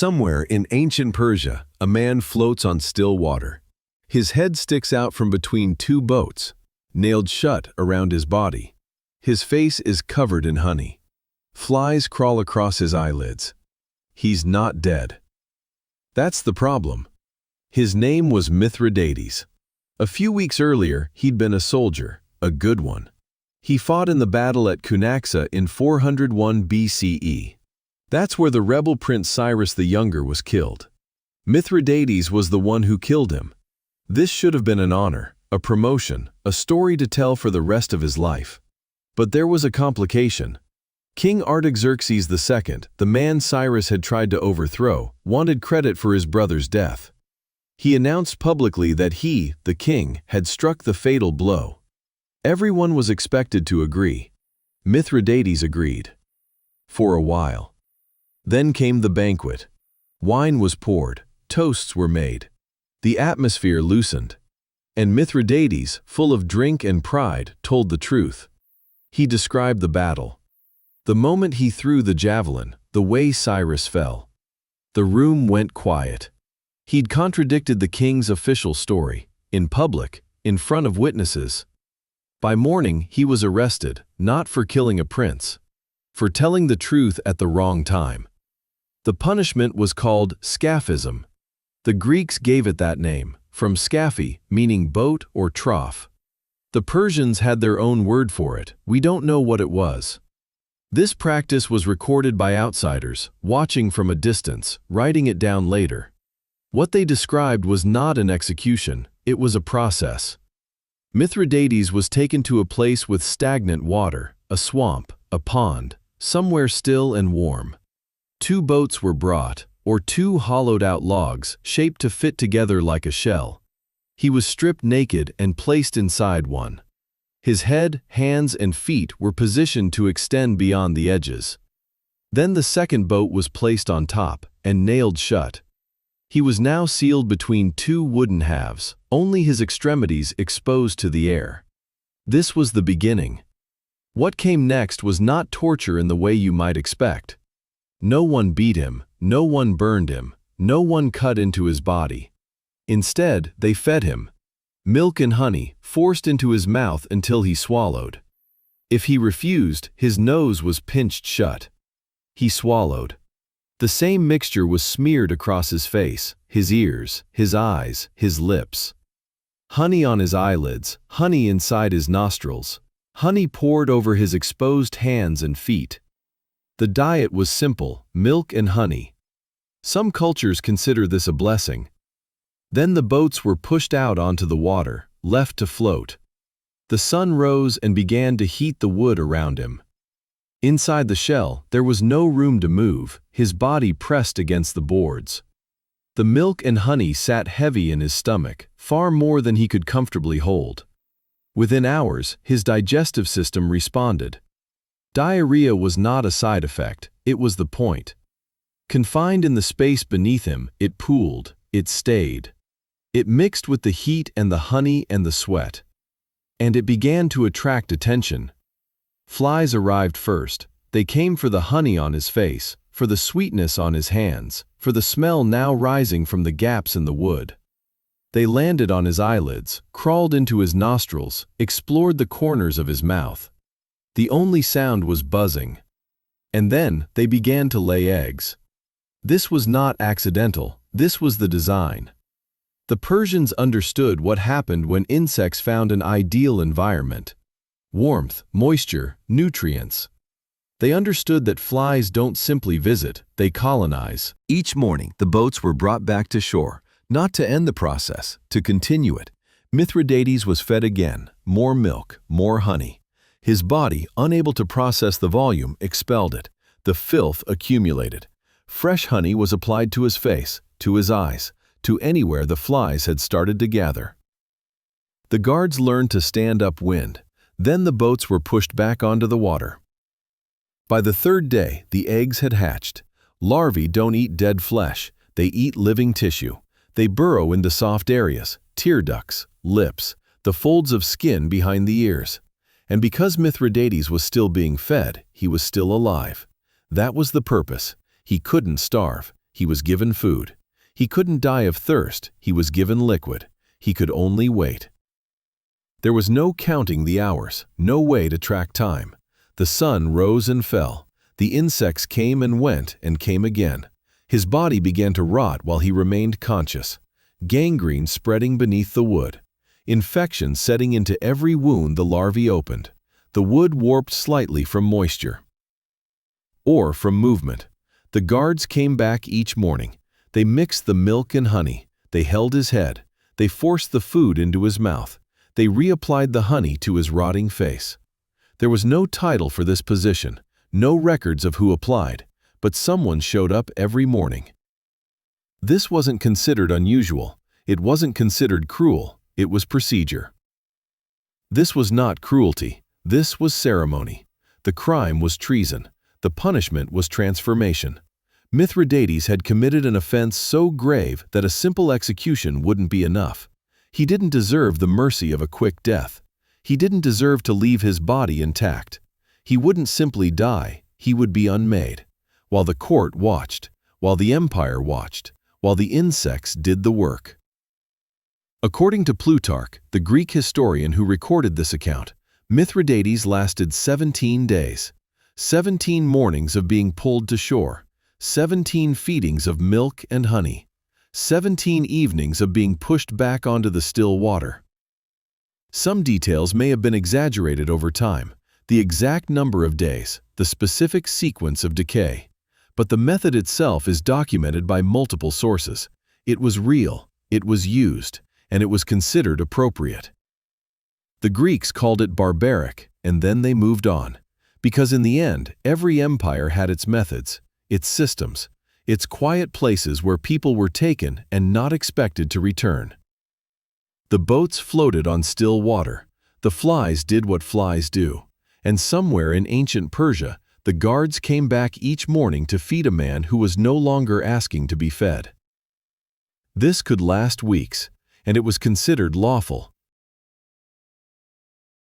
Somewhere in ancient Persia, a man floats on still water. His head sticks out from between two boats, nailed shut around his body. His face is covered in honey. Flies crawl across his eyelids. He's not dead. That's the problem. His name was Mithridates. A few weeks earlier, he'd been a soldier, a good one. He fought in the battle at Cunaxa in 401 BCE. That's where the rebel prince Cyrus the Younger was killed. Mithridates was the one who killed him. This should have been an honor, a promotion, a story to tell for the rest of his life. But there was a complication. King Artaxerxes II, the man Cyrus had tried to overthrow, wanted credit for his brother's death. He announced publicly that he, the king, had struck the fatal blow. Everyone was expected to agree. Mithridates agreed. For a while. Then came the banquet. Wine was poured, toasts were made. The atmosphere loosened. And Mithridates, full of drink and pride, told the truth. He described the battle. The moment he threw the javelin, the way Cyrus fell. The room went quiet. He'd contradicted the king's official story, in public, in front of witnesses. By morning, he was arrested, not for killing a prince, for telling the truth at the wrong time. The punishment was called Scaphism. The Greeks gave it that name, from Scaphi, meaning boat or trough. The Persians had their own word for it. We don't know what it was. This practice was recorded by outsiders, watching from a distance, writing it down later. What they described was not an execution, it was a process. Mithridates was taken to a place with stagnant water, a swamp, a pond, somewhere still and warm. 2 boats were brought, or 2 hollowed-out logs, shaped to fit together like a shell. He was stripped naked and placed inside one. His head, hands, and feet were positioned to extend beyond the edges. Then the second boat was placed on top and nailed shut. He was now sealed between 2 wooden halves, only his extremities exposed to the air. This was the beginning. What came next was not torture in the way you might expect. No one beat him, no one burned him, no one cut into his body. Instead, they fed him. Milk and honey, forced into his mouth until he swallowed. If he refused, his nose was pinched shut. He swallowed. The same mixture was smeared across his face, his ears, his eyes, his lips. Honey on his eyelids, honey inside his nostrils, honey poured over his exposed hands and feet. The diet was simple, milk and honey. Some cultures consider this a blessing. Then the boats were pushed out onto the water, left to float. The sun rose and began to heat the wood around him. Inside the shell, there was no room to move, his body pressed against the boards. The milk and honey sat heavy in his stomach, far more than he could comfortably hold. Within hours, his digestive system responded. Diarrhea was not a side effect, it was the point. Confined in the space beneath him, it pooled, it stayed. It mixed with the heat and the honey and the sweat. And it began to attract attention. Flies arrived first. They came for the honey on his face, for the sweetness on his hands, for the smell now rising from the gaps in the wood. They landed on his eyelids, crawled into his nostrils, explored the corners of his mouth. The only sound was buzzing. And then they began to lay eggs. This was not accidental, this was the design. The Persians understood what happened when insects found an ideal environment. Warmth, moisture, nutrients. They understood that flies don't simply visit, they colonize. Each morning, the boats were brought back to shore, not to end the process, to continue it. Mithridates was fed again, more milk, more honey. His body, unable to process the volume, expelled it. The filth accumulated. Fresh honey was applied to his face, to his eyes, to anywhere the flies had started to gather. The guards learned to stand upwind. Then the boats were pushed back onto the water. By the 3rd day, the eggs had hatched. Larvae don't eat dead flesh, they eat living tissue. They burrow into soft areas, tear ducts, lips, the folds of skin behind the ears. And because Mithridates was still being fed, he was still alive. That was the purpose. He couldn't starve. He was given food. He couldn't die of thirst. He was given liquid. He could only wait. There was no counting the hours, no way to track time. The sun rose and fell. The insects came and went and came again. His body began to rot while he remained conscious. Gangrene spreading beneath the wood. Infection setting into every wound the larvae opened. The wood warped slightly from moisture or from movement. The guards came back each morning. They mixed the milk and honey. They held his head. They forced the food into his mouth. They reapplied the honey to his rotting face. There was no title for this position, no records of who applied, but someone showed up every morning. This wasn't considered unusual. It wasn't considered cruel. It was procedure. This was not cruelty. This was ceremony. The crime was treason. The punishment was transformation. Mithridates had committed an offense so grave that a simple execution wouldn't be enough. He didn't deserve the mercy of a quick death. He didn't deserve to leave his body intact. He wouldn't simply die, he would be unmade. While the court watched, while the empire watched, while the insects did the work. According to Plutarch, the Greek historian who recorded this account, Mithridates lasted 17 days. 17 mornings of being pulled to shore. 17 feedings of milk and honey. 17 evenings of being pushed back onto the still water. Some details may have been exaggerated over time, the exact number of days, the specific sequence of decay. But the method itself is documented by multiple sources. It was real, it was used, and it was considered appropriate. The Greeks called it barbaric, and then they moved on. Because in the end, every empire had its methods, its systems, its quiet places where people were taken and not expected to return. The boats floated on still water. The flies did what flies do. And somewhere in ancient Persia, the guards came back each morning to feed a man who was no longer asking to be fed. This could last weeks, and it was considered lawful.